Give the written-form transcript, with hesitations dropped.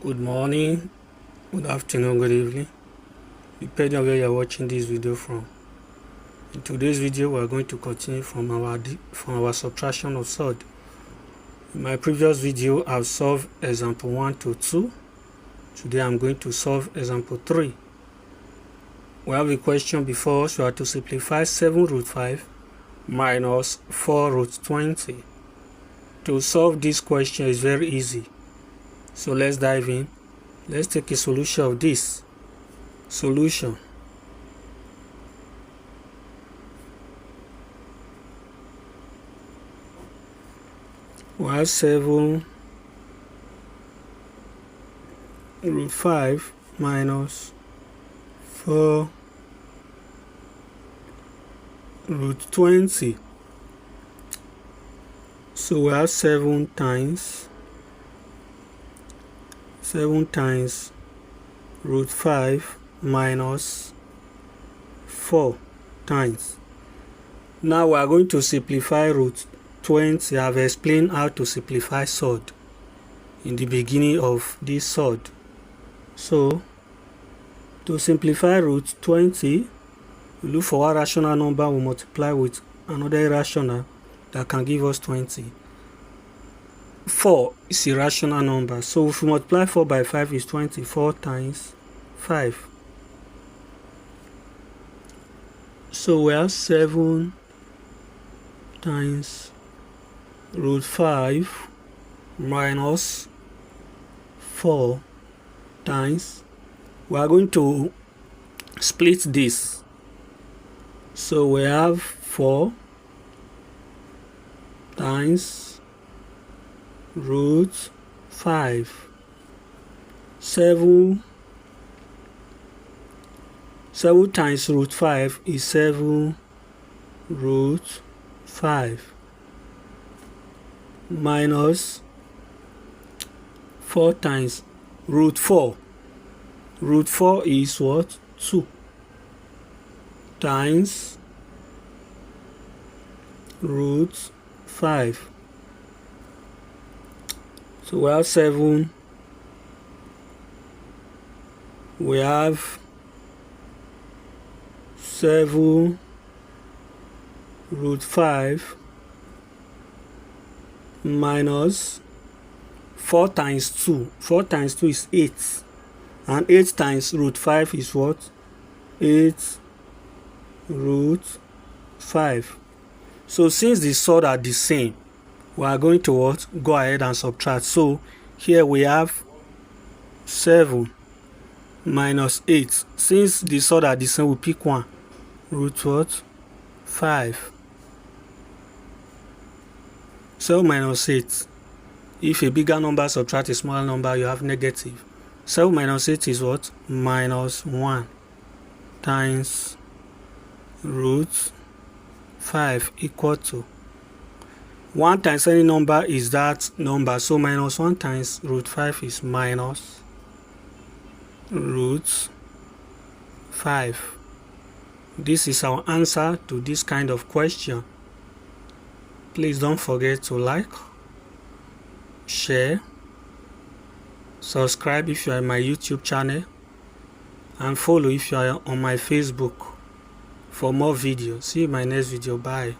Good morning, good afternoon, good evening, depending on where you're watching this video from. In today's video, we're going to continue from our subtraction of surds. In my previous video, I've solved example 1 to 2. Today, I'm going to solve example 3. We have a question before us. We are to simplify 7 root 5 minus 4 root 20. To solve this question is very easy. So let's dive in. Let's take a solution of this. Solution. We have 7 root 5 minus 4 root 20. So we have 7 times root 5 minus 4 times. Now we are going to simplify root 20. I have explained how to simplify surd in the beginning of this surd. So to simplify root 20, we look for one rational number, we multiply with another irrational that can give us 20. 4 is a rational number, so if we multiply 4 by 5 is 24 times 5. So we have 7 times root 5 minus 4 times. We are going to split this. So we have 4 times root 5. 7 times root 5 is 7 root 5 minus 4 times root 4. Root 4 is what? 2 times root 5. So we have 7. We have 7 root 5 minus 4 times 2. 4 times 2 is 8. And 8 times root 5 is what? 8 root 5. So since the surds are the same, we are going to what? Go ahead and subtract. So here we have 7 minus 8. Since the surds are the same, we pick one. Root what? 5. 7 minus 8. If a bigger number subtract a smaller number, you have negative. 7 minus 8 is what? Minus 1 times root 5 equal to 1 times any number is that number. So minus 1 times root 5 is minus root 5. This is our answer to this kind of question. Please don't forget to like, share, subscribe if you are in my YouTube channel, and follow if you are on my Facebook for more videos. See you in my next video. Bye.